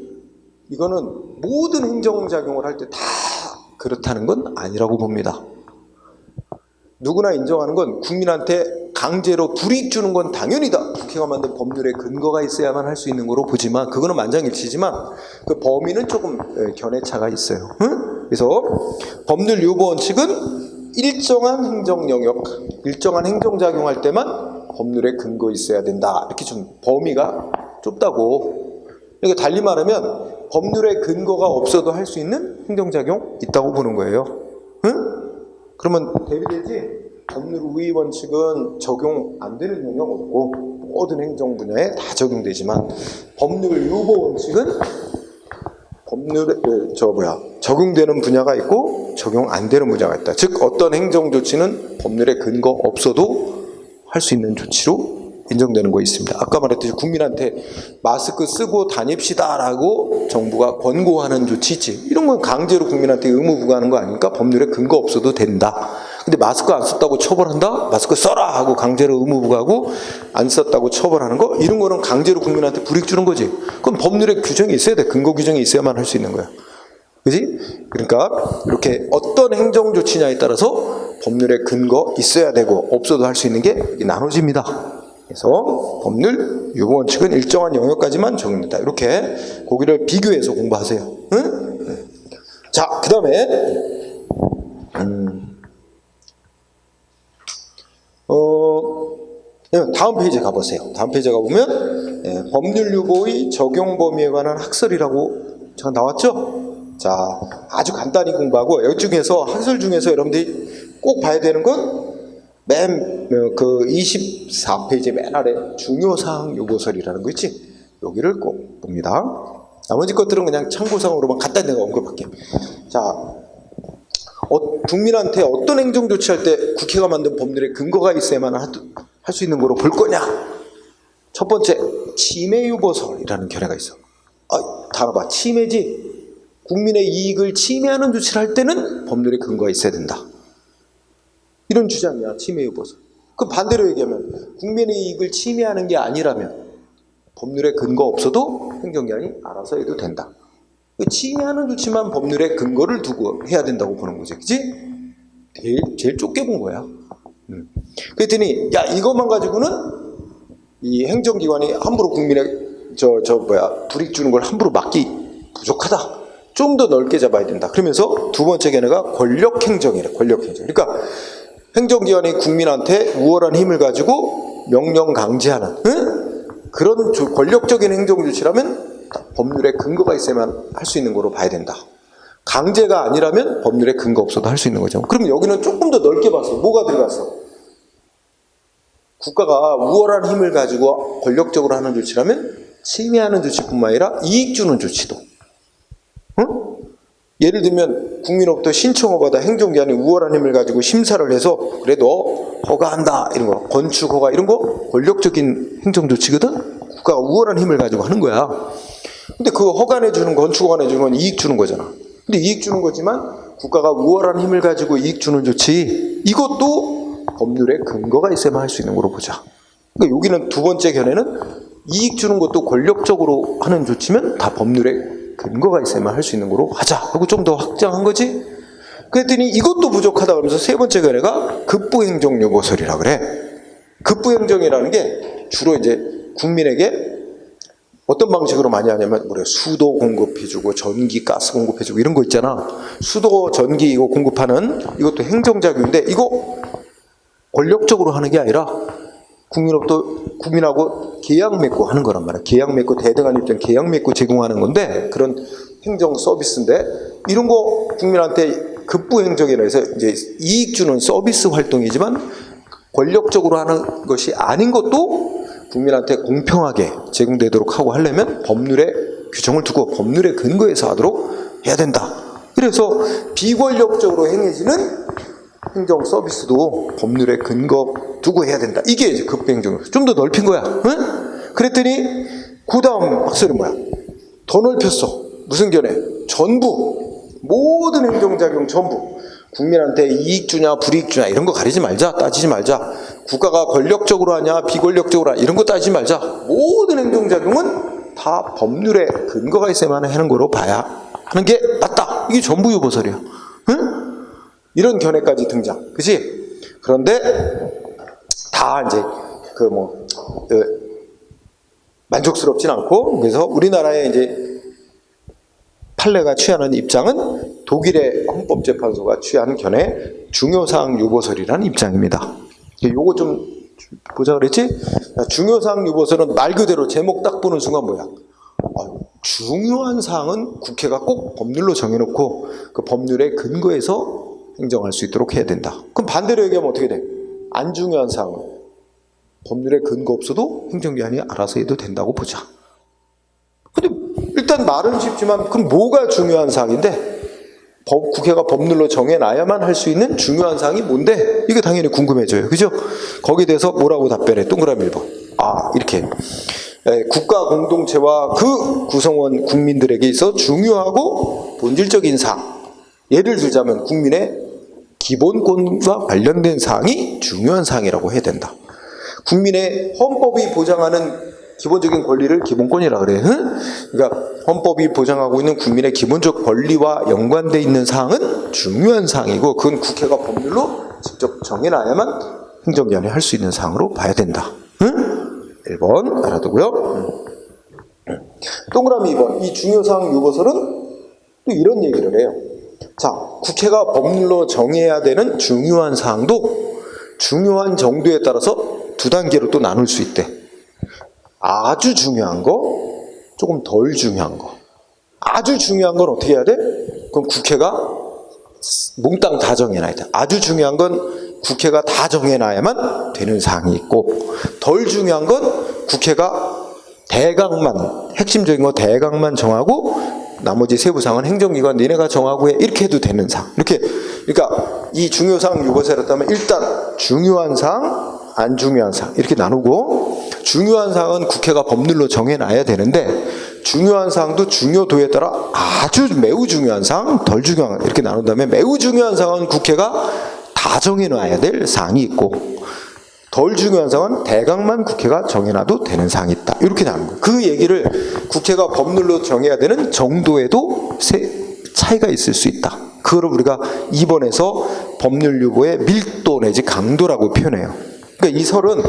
이거는 모든 행정작용을 할 때 다 그렇다는 건 아니라고 봅니다. 누구나 인정하는 건 국민한테 강제로 불이익 주는 건 당연히다. 국회가 만든 법률에 근거가 있어야만 할 수 있는 거로 보지만 그거는 만장일치지만 그 범위는 조금 견해차가 있어요. 응? 그래서 법률 유보 원칙은 일정한 행정 영역, 일정한 행정작용할 때만 법률에 근거 있어야 된다. 이렇게 좀 범위가 좁다고. 그러니까 달리 말하면 법률에 근거가 없어도 할 수 있는 행정작용 있다고 보는 거예요. 응? 그러면 대비되지? 법률 우위 원칙은 적용 안 되는 영역 없고 모든 행정 분야에 다 적용되지만 법률 유보 원칙은 적용되는 분야가 있고 적용 안 되는 분야가 있다. 즉 어떤 행정 조치는 법률에 근거 없어도 할 수 있는 조치로 인정되는 거 있습니다. 아까 말했듯이 국민한테 마스크 쓰고 다닙시다라고 정부가 권고하는 조치 있지. 이런 건 강제로 국민한테 의무 부과하는 거 아니니까 법률에 근거 없어도 된다. 근데 마스크 안 썼다고 처벌한다? 마스크 써라 하고 강제로 의무 부과하고 안 썼다고 처벌하는 거? 이런 거는 강제로 국민한테 불이익 주는 거지. 그럼 법률에 규정이 있어야 돼. 근거 규정이 있어야만 할 수 있는 거야. 그지? 그러니까 이렇게 어떤 행정 조치냐에 따라서 법률에 근거 있어야 되고 없어도 할 수 있는 게 나눠집니다. 그래서 법률 유보 원칙은 일정한 영역까지만 적용된다. 이렇게 고기를 비교해서 공부하세요. 응? 자, 그 다음에 다음 페이지에 가보세요. 다음 페이지에 가보면 법률 유보의 적용 범위에 관한 학설이라고 잠깐 나왔죠? 자, 아주 간단히 공부하고 여기 중에서 학설 중에서 여러분들이 꼭 봐야 되는 건 맨 그 24페이지 맨 아래 중요사항 요구설이라는 거 있지? 여기를 꼭 봅니다. 나머지 것들은 그냥 참고사항으로만 간단히 내가 언급할게. 자, 국민한테 어떤 행정 조치할 때 국회가 만든 법률에 근거가 있어야만 할 수 있는 거로 볼 거냐? 첫 번째, 침해 유보설이라는 견해가 있어. 다 봐. 침해지. 국민의 이익을 침해하는 조치를 할 때는 법률에 근거가 있어야 된다. 이런 주장이야, 침해 유보설. 그 반대로 얘기하면 국민의 이익을 침해하는 게 아니라면 법률에 근거 없어도 행정기관이 알아서 해도 된다. 침해하는 조치만 법률에 근거를 두고 해야 된다고 보는 거지, 그치? 제일 좁게 본 거야. 그랬더니 야, 이것만 가지고는 이 행정기관이 함부로 국민의 불이익 주는 걸 함부로 막기 부족하다. 좀 더 넓게 잡아야 된다. 그러면서 두 번째 견해가 권력행정이래. 권력행정. 그러니까 행정기관이 국민한테 우월한 힘을 가지고 명령 강제하는 그런 권력적인 행정조치라면 법률에 근거가 있어야만 할 수 있는 거로 봐야 된다. 강제가 아니라면 법률에 근거 없어도 할 수 있는 거죠. 그럼 여기는 조금 더 넓게 봤어. 뭐가 들어갔어? 국가가 우월한 힘을 가지고 권력적으로 하는 조치라면 침해하는 조치뿐만 아니라 이익 주는 조치도. 예를 들면 국민으로부터 신청을 받아 행정기관이 우월한 힘을 가지고 심사를 해서 그래 너 허가한다 이런 거, 건축 허가 이런 거 권력적인 행정 조치거든. 국가가 우월한 힘을 가지고 하는 거야. 근데 그 허가내주는 건축 허가내주는 건 이익 주는 거잖아. 근데 이익 주는 거지만 국가가 우월한 힘을 가지고 이익 주는 조치, 이것도 법률에 근거가 있어야만 할 수 있는 거로 보자. 그러니까 여기는 두 번째 견해는 이익 주는 것도 권력적으로 하는 조치면 다 법률에 근거가 있어야만 할 수 있는 거로 하자 하고 좀 더 확장한 거지. 그랬더니 이것도 부족하다 그러면서 세 번째 견해가 급부행정요보설이라 그래. 급부행정이라는 게 주로 이제 국민에게 어떤 방식으로 많이 하냐면 우리가 수도 공급해주고 전기, 가스 공급해주고 이런 거 있잖아. 수도, 전기 이거 공급하는 이것도 행정작용인데 이거 권력적으로 하는 게 아니라 국민하고 계약 맺고 하는 거란 말이야. 계약 맺고 대등한 입장 계약 맺고 제공하는 건데 그런 행정 서비스인데 이런 거 국민한테 급부행정이라 해서 이제 이익 주는 서비스 활동이지만 권력적으로 하는 것이 아닌 것도 국민한테 공평하게 제공되도록 하고 하려면 법률에 규정을 두고 법률에 근거해서 하도록 해야 된다. 그래서 비권력적으로 행해지는 행정 서비스도 법률에 근거 두고 해야 된다. 이게 이제 급부행정. 좀 더 넓힌 거야. 응? 그랬더니 그 다음 학설이 뭐야? 더 넓혔어. 무슨 견해? 전부. 모든 행정작용 전부. 국민한테 이익 주냐 불이익 주냐 이런 거 가리지 말자. 따지지 말자. 국가가 권력적으로 하냐 비권력적으로 하냐 이런 거 따지지 말자. 모든 행정작용은 다 법률에 근거가 있어야만 하는 거로 봐야 하는 게 맞다. 이게 전부요보설이야. 응? 이런 견해까지 등장. 그치? 그런데 다 이제 만족스럽진 않고 그래서 우리나라의 이제 판례가 취하는 입장은 독일의 헌법재판소가 취한 견해 중요사항 유보설이라는 입장입니다. 요거 좀 보자 그랬지? 중요사항 유보설은 말 그대로 제목 딱 보는 순간 뭐야? 중요한 사항은 국회가 꼭 법률로 정해놓고 그 법률에 근거해서 행정할 수 있도록 해야 된다. 그럼 반대로 얘기하면 어떻게 돼? 안 중요한 사항은 법률에 근거 없어도 행정기관이 알아서 해도 된다고 보자. 근데 일단 말은 쉽지만 그럼 뭐가 중요한 사항인데 국회가 법률로 정해놔야만 할 수 있는 중요한 사항이 뭔데? 이게 당연히 궁금해져요. 그죠? 거기에 대해서 뭐라고 답변해? 동그라미 1번. 이렇게. 국가 공동체와 그 구성원 국민들에게 있어 중요하고 본질적인 사항. 예를 들자면 국민의 기본권과 관련된 사항이 중요한 사항이라고 해야 된다. 국민의 헌법이 보장하는 기본적인 권리를 기본권이라 그래. 그러니까 헌법이 보장하고 있는 국민의 기본적 권리와 연관되어 있는 사항은 중요한 사항이고 그건 국회가 법률로 직접 정해놔야만 행정기관이 할 수 있는 사항으로 봐야 된다. 1번 알아두고요. 동그라미 2번. 이 중요사항 유보설은 또 이런 얘기를 해요. 자, 국회가 법률로 정해야 되는 중요한 사항도 중요한 정도에 따라서 두 단계로 또 나눌 수 있대. 아주 중요한 거, 조금 덜 중요한 거. 아주 중요한 건 어떻게 해야 돼? 그럼 국회가 몽땅 다 정해놔야 돼. 아주 중요한 건 국회가 다 정해놔야만 되는 사항이 있고 덜 중요한 건 국회가 대강만, 핵심적인 거 대강만 정하고 나머지 세부사항은 행정기관 니네가 정하고 해. 이렇게 해도 되는 사항. 이렇게. 그러니까 이 중요사항 유보설이었다면 일단 중요한 사항, 안 중요한 사항 이렇게 나누고 중요한 사항은 국회가 법률로 정해놔야 되는데 중요한 사항도 중요도에 따라 아주 매우 중요한 사항, 덜 중요한 이렇게 나눈 다음에 매우 중요한 사항은 국회가 다 정해놔야 될 사항이 있고 덜 중요한 사항은 대강만 국회가 정해놔도 되는 사항이 있다. 이렇게 나누는 거예요. 그 얘기를 국회가 법률로 정해야 되는 정도에도 차이가 있을 수 있다. 그걸 우리가 2번에서 법률 유보의 밀도 내지 강도라고 표현해요. 그러니까 이 설은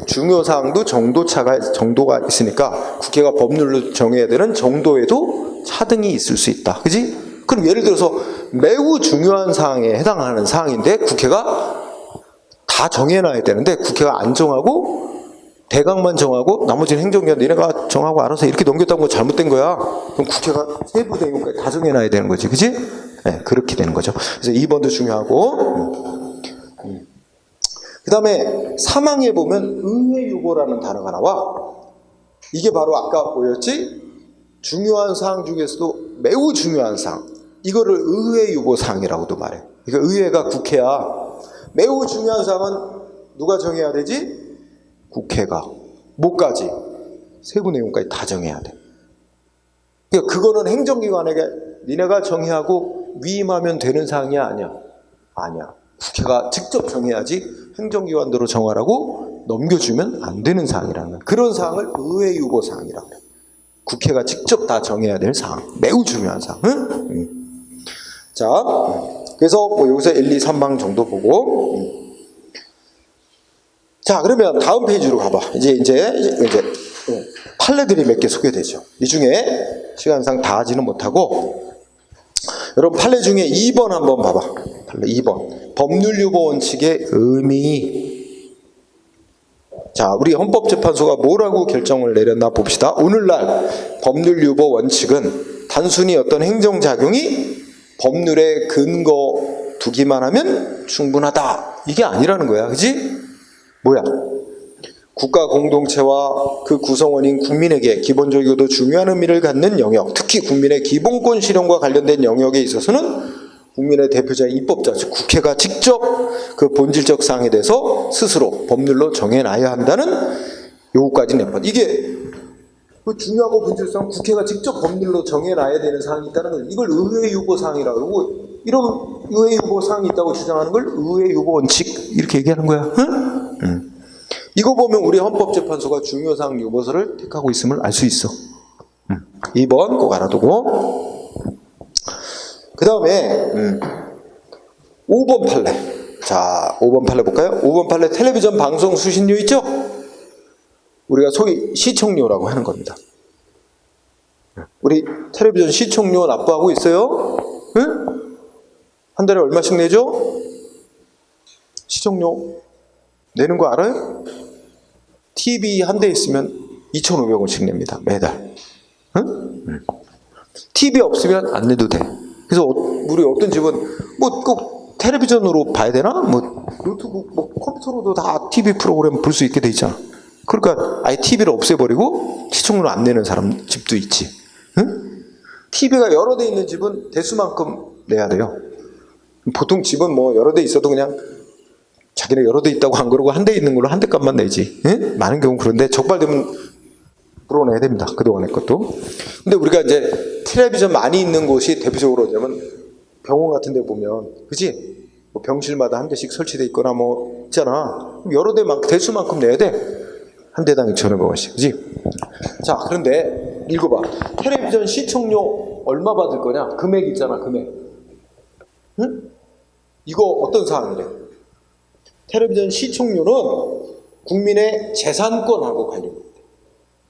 중요사항도 정도가 있으니까 국회가 법률로 정해야 되는 정도에도 차등이 있을 수 있다. 그지? 그럼 예를 들어서 매우 중요한 사항에 해당하는 사항인데 국회가 다 정해놔야 되는데 국회가 안 정하고 대강만 정하고 나머지는 행정기관 니네가 정하고 알아서 이렇게 넘겼다는 건 잘못된 거야. 그럼 국회가 세부 내용까지 다 정해놔야 되는 거지. 그지? 네, 그렇게 되는 거죠. 그래서 2번도 중요하고 그 다음에 3항에 보면 의회유보라는 단어가 나와. 이게 바로 아까 뭐였지? 중요한 사항 중에서도 매우 중요한 사항. 이거를 의회유보 사항이라고도 말해. 그러니까 의회가 국회야. 매우 중요한 사항은 누가 정해야 되지? 국회가. 뭐까지? 세부 내용까지 다 정해야 돼. 그러니까 그거는 행정기관에게 니네가 정의하고 위임하면 되는 사항이 아니야. 아니야. 국회가 직접 정해야지 행정기관대로 정하라고 넘겨주면 안 되는 사항이라는 거예요. 그런 사항을 의회 유보 사항이라고 해요. 국회가 직접 다 정해야 될 사항, 매우 중요한 사항. 자, 그래서 뭐 여기서 1, 2, 3방 정도 보고. 자, 그러면 다음 페이지로 가봐. 이제 판례들이 몇 개 소개되죠. 이 중에 시간상 다 하지는 못하고, 여러분 판례 중에 2번 한번 봐봐. 판례 2번. 법률유보 원칙의 의미. 자, 우리 헌법재판소가 뭐라고 결정을 내렸나 봅시다. 오늘날 법률유보 원칙은 단순히 어떤 행정작용이 법률에 근거 두기만 하면 충분하다, 이게 아니라는 거야. 그지? 뭐야? 국가 공동체와 그 구성원인 국민에게 기본적이고도 중요한 의미를 갖는 영역, 특히 국민의 기본권 실현과 관련된 영역에 있어서는 국민의 대표자인 입법자, 즉 국회가 직접 그 본질적 사항에 대해서 스스로 법률로 정해놔야 한다는 요구까지 냈거든. 이게 그 중요하고 본질상 국회가 직접 법률로 정해놔야 되는 사항이 있다는 걸, 이걸 의회 유보 사항이라고 그러고, 이런 의회 유보 사항이 있다고 주장하는 걸 의회 유보 원칙 이렇게 얘기하는 거야. 응? 이거 보면 우리 헌법재판소가 중요사항 유보서를 택하고 있음을 알 수 있어. 2번 꼭 알아두고. 그 다음에 5번 판례. 자, 5번 판례 볼까요? 5번 판례 텔레비전 방송 수신료 있죠? 우리가 소위 시청료라고 하는 겁니다. 우리 텔레비전 시청료 납부하고 있어요? 응? 한 달에 얼마씩 내죠? 시청료 내는 거 알아요? TV 한 대 있으면 2,500원씩 냅니다. 매달. 응? TV 없으면 안 내도 돼. 그래서 우리 어떤 집은 뭐 꼭 텔레비전으로 봐야 되나? 뭐 노트북, 뭐 컴퓨터로도 다 TV 프로그램 볼 수 있게 돼 있잖아. 그러니까 아예 TV를 없애버리고 시청료를 안 내는 사람 집도 있지. 응? TV가 여러 대 있는 집은 대수만큼 내야 돼요. 보통 집은 뭐 여러 대 있어도 그냥 자기네 여러 대 있다고 안 그러고 한 대 있는 걸로 한 대 값만 내지. 응? 많은 경우 그런데 적발되면 풀어내야 됩니다. 그동안의 것도. 근데 우리가 이제 텔레비전 많이 있는 곳이 대표적으로 뭐냐면 병원 같은 데 보면, 그지? 뭐 병실마다 한 대씩 설치돼 있거나 뭐 있잖아. 여러 대수만큼 내야 돼. 한 대당 2,500원씩. 그지? 자, 그런데 읽어봐. 텔레비전 시청료 얼마 받을 거냐? 금액 있잖아, 금액. 응? 이거 어떤 사항이래? 텔레비전 시청료는 국민의 재산권하고 관련됩니다.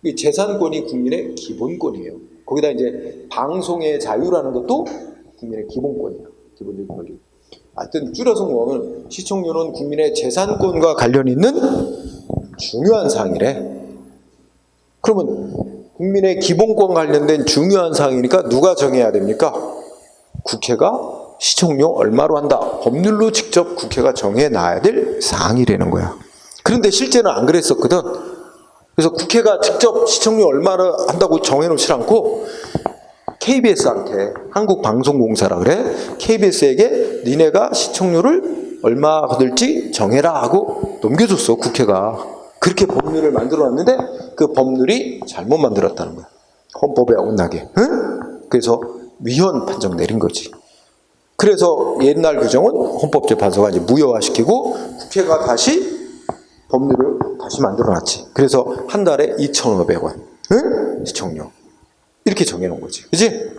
이 재산권이 국민의 기본권이에요. 거기다 이제 방송의 자유라는 것도 국민의 기본권이야. 기본적인 권리. 하여튼 줄여서 보면 시청료는 국민의 재산권과 관련 있는 중요한 사항이래. 그러면 국민의 기본권 관련된 중요한 사항이니까 누가 정해야 됩니까? 국회가 시청료 얼마로 한다. 법률로 직접 국회가 정해놔야 될 사항이라는 거야. 그런데 실제는 안 그랬었거든. 그래서 국회가 직접 시청료 얼마를 한다고 정해놓지 않고 KBS한테, 한국방송공사라 그래, KBS에게 니네가 시청료를 얼마 받을지 정해라 하고 넘겨줬어, 국회가. 그렇게 법률을 만들어놨는데 그 법률이 잘못 만들었다는 거야. 헌법에 어긋나게. 응? 그래서 위헌 판정 내린 거지. 그래서 옛날 규정은 헌법재판소가 이제 무효화시키고 국회가 다시 법률을 다시 만들어놨지. 그래서 한 달에 2,500원. 응? 시청료. 이렇게 정해놓은 거지. 그지?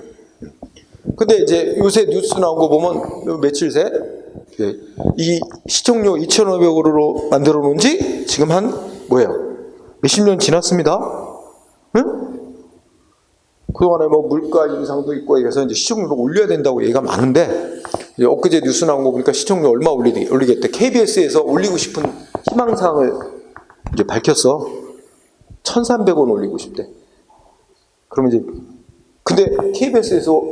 근데 이제 요새 뉴스 나온 거 보면 며칠 새 이 시청료 2,500원으로 만들어 놓은 지 지금 한 뭐예요? 몇십 년 지났습니다. 응? 그동안에 뭐 물가 인상도 있고 해서 이제 시청료를 올려야 된다고 얘기가 많은데, 이제 엊그제 뉴스 나온 거 보니까 시청료 얼마 올리겠대. KBS에서 올리고 싶은 희망사항을 이제 밝혔어. 1,300원 올리고 싶대. 그러면 이제, 근데 KBS에서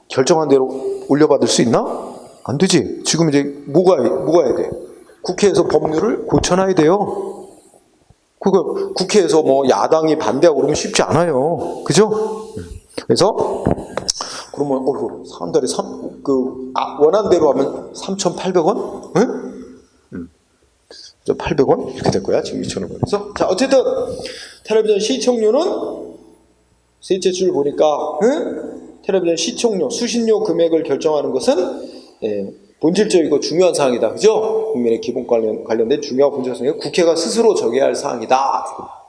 결정한 대로 올려받을 수 있나? 안 되지. 지금 이제 뭐가 해야 돼? 국회에서 법률을 고쳐놔야 돼요. 그거 국회에서 뭐 야당이 반대하고 그러면 쉽지 않아요. 그죠? 그래서 그러면 한 달에 원한대로 하면 3,800원? 응? 800원? 이렇게 될 거야. 지금 2,500원에서. 자, 어쨌든 텔레비전 시청료는 셋째 줄 보니까 텔레비전 시청료, 수신료 금액을 결정하는 것은 본질적이고 중요한 사항이다. 그죠? 국민의 기본 관련된 중요한 본질 사항이 국회가 스스로 정해야 할 사항이다.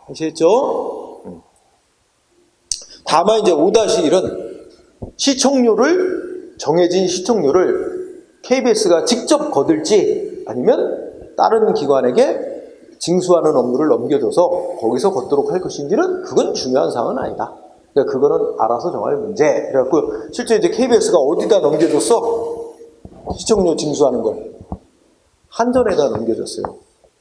아시겠죠? 다만 이제 5-1은 시청료를 정해진 시청료를 KBS가 직접 거둘지 아니면 다른 기관에게 징수하는 업무를 넘겨줘서 거기서 걷도록 할 것인지는 그건 중요한 사항은 아니다. 그러니까 그거는 알아서 정할 문제. 그래갖고 실제 이제 KBS가 어디다 넘겨줬어? 시청료 징수하는 걸 한전에다 넘겨줬어요.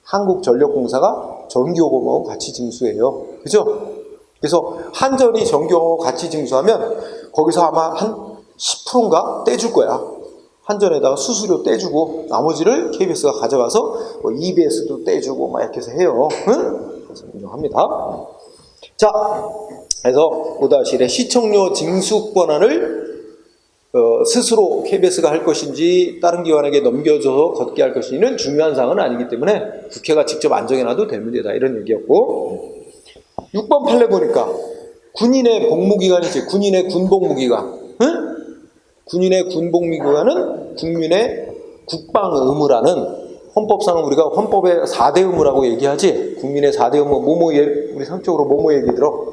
한국전력공사가 전기요금하고 같이 징수해요. 그죠? 그래서 한전이 전기요금하고 같이 징수하면 거기서 아마 한 10%인가 떼줄 거야. 한전에다가 수수료 떼주고 나머지를 KBS가 가져가서 뭐 EBS도 떼주고 막 이렇게 해서 해요. 응? 그래서 운영합니다. 자, 그래서 5-1의 시청료 징수 권한을 스스로 KBS가 할 것인지 다른 기관에게 넘겨줘서 걷게 할 것인지는 중요한 사항은 아니기 때문에 국회가 직접 안 정해놔도 될 문제다 이런 얘기였고 6번 판례 보니까 군인의 복무기간이지. 군인의 군복무기간. 응? 군인의 군복무기간은 국민의 국방 의무라는 헌법상은 우리가 헌법의 4대 의무라고 얘기하지. 국민의 4대 의무 우리 상적으로 뭐뭐 얘기 들어?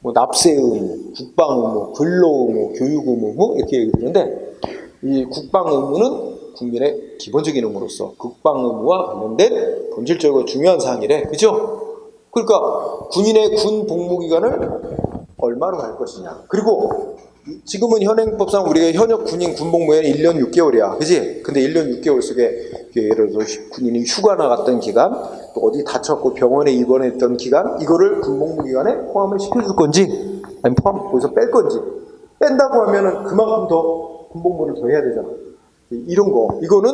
뭐 납세 의무, 국방 의무, 근로 의무, 교육 의무 이렇게 얘기 드는데 이 국방 의무는 국민의 기본적인 의무로서 국방 의무와 관련된 본질적으로 중요한 사항이래. 그죠? 그러니까 군인의 군 복무 기간을 얼마로 할 것이냐. 그리고 지금은 현행법상 우리가 현역 군인 군복무에는 1년 6개월이야. 그지? 근데 1년 6개월 속에 예를 들어서 군인이 휴가 나갔던 기간, 또 어디 다쳤고 병원에 입원했던 기간, 이거를 군복무 기간에 포함을 시켜줄 건지, 아니면 거기서 뺄 건지. 뺀다고 하면은 그만큼 더 군복무를 더 해야 되잖아. 이런 거. 이거는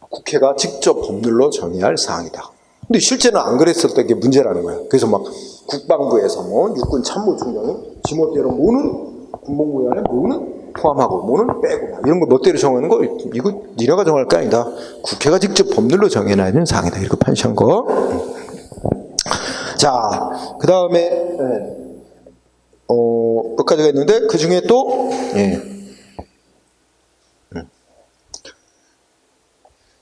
국회가 직접 법률로 정해야 할 사항이다. 근데 실제는 안 그랬었던 게 문제라는 거야. 그래서 막 국방부에서 뭐 육군 참모총장이 지멋대로 뭐는 군복무기간에 뭐는 포함하고 뭐는 빼고 막 이런 거 멋대로 정하는 거 이거 니네가 정할 거 아니다. 국회가 직접 법률로 정해놔야 되는 사항이다. 이렇게 판시한 거. 자, 그 다음에 몇 가지가 있는데 그 중에 또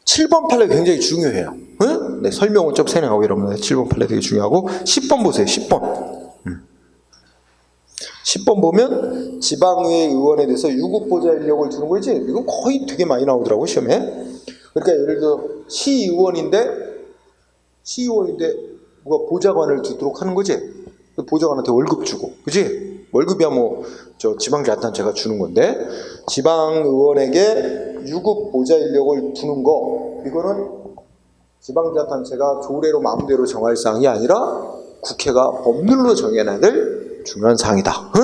7번 판례 굉장히 중요해요. 응? 네, 설명은 좀 세뇌하고 이러면 7번 판례 되게 중요하고 10번 보세요. 10번. 10번 보면 지방의회 의원에 대해서 유급보좌 인력을 주는 거지. 이건 거의 되게 많이 나오더라고 시험에. 그러니까 예를 들어 시의원인데 누가 보좌관을 두도록 하는 거지. 보좌관한테 월급 주고, 그지? 월급이야 뭐 저 지방자치단체가 주는 건데 지방의원에게 유급 보좌 인력을 두는 거 이거는 지방자치단체가 조례로 마음대로 정할 사항이 아니라 국회가 법률로 정해놔야 될 중요한 사항이다. 응?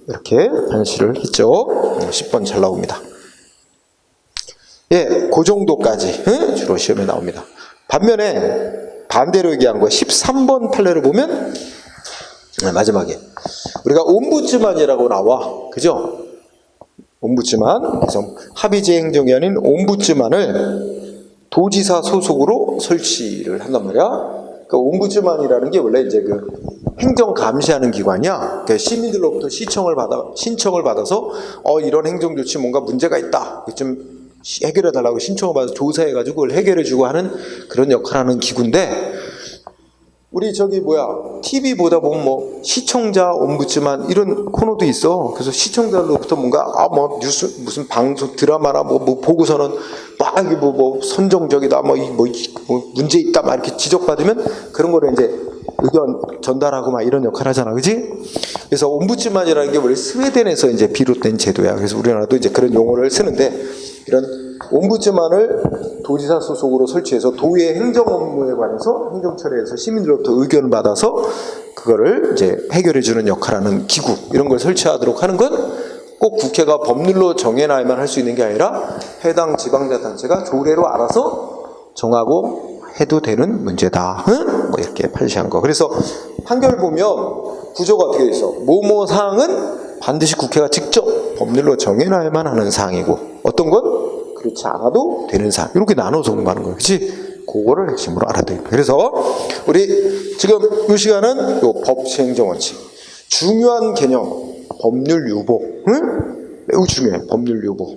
이렇게 판시를 했죠. 10번 잘 나옵니다. 예, 그 정도까지 주로 시험에 나옵니다. 반면에 반대로 얘기한 거 13번 판례를 보면 마지막에 우리가 옴부ds만이라고 나와. 그죠? 옴부ds만. 그래서 합의제 행정이 아닌 옴부ds만을 도지사 소속으로 설치를 한단 말이야. 그러니까 옴부ds만이라는 게 원래 이제 그 행정 감시하는 기관이야. 그러니까 시민들로부터 신청을 받아서 이런 행정 조치 뭔가 문제가 있다. 좀 해결해 달라고 신청을 받아서 조사해가지고 그걸 해결해주고 하는 그런 역할을 하는 기구인데 우리 TV보다 보면 뭐 시청자 옴부ds만 이런 코너도 있어. 그래서 시청자로부터 뭔가 뉴스 무슨 방송 드라마나 뭐 보고서는 막 이게 뭐 선정적이다 뭐 문제 있다 막 이렇게 지적받으면 그런 거를 이제 의견 전달하고 막 이런 역할 하잖아. 그지? 그래서 옴부ds만이라는 게 원래 스웨덴에서 이제 비롯된 제도야. 그래서 우리나라도 이제 그런 용어를 쓰는데 이런 옴부ds만을 도지사 소속으로 설치해서 도의 행정 업무에 관해서 행정 처리에서 시민들로부터 의견을 받아서 그거를 이제 해결해 주는 역할하는 기구 이런 걸 설치하도록 하는 건 꼭 국회가 법률로 정해놔야만 할 수 있는 게 아니라 해당 지방자치단체가 조례로 알아서 정하고 해도 되는 문제다. 응? 뭐 이렇게 판시한 거. 그래서 판결 보면 구조가 어떻게 돼 있어? 뭐뭐 사항은 반드시 국회가 직접 법률로 정해놔야만 하는 사항이고 어떤 건 그렇지 않아도 되는 사항. 이렇게 나눠서 공부하는 거예요. 그렇지? 그거를 핵심으로 알아야 돼요. 그래서 우리 지금 이 시간은 요 법시행정원칙 중요한 개념 법률 유보. 응? 매우 중요해. 법률 유보.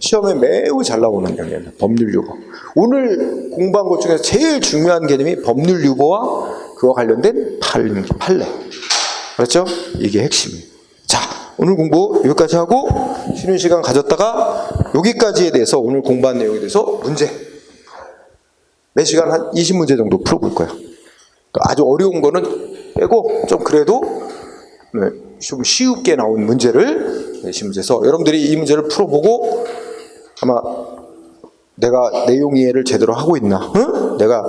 시험에 매우 잘 나오는 개념이에요. 법률유보. 오늘 공부한 것 중에서 제일 중요한 개념이 법률유보와 그와 관련된 판례. 그렇죠? 이게 핵심이에요. 자, 오늘 공부 여기까지 하고 쉬는 시간 가졌다가 여기까지에 대해서 오늘 공부한 내용에 대해서 문제 매 시간 한 20문제 정도 풀어볼 거예요. 아주 어려운 거는 빼고 좀 그래도 좀 쉽게 나온 문제를 내시면서 여러분들이 이 문제를 풀어보고 아마 내가 내용 이해를 제대로 하고 있나, 응? 내가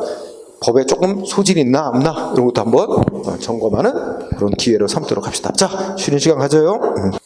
법에 조금 소질이 있나 없나 이런 것도 한번 점검하는 그런 기회를 삼도록 합시다. 자, 쉬는 시간 가져요.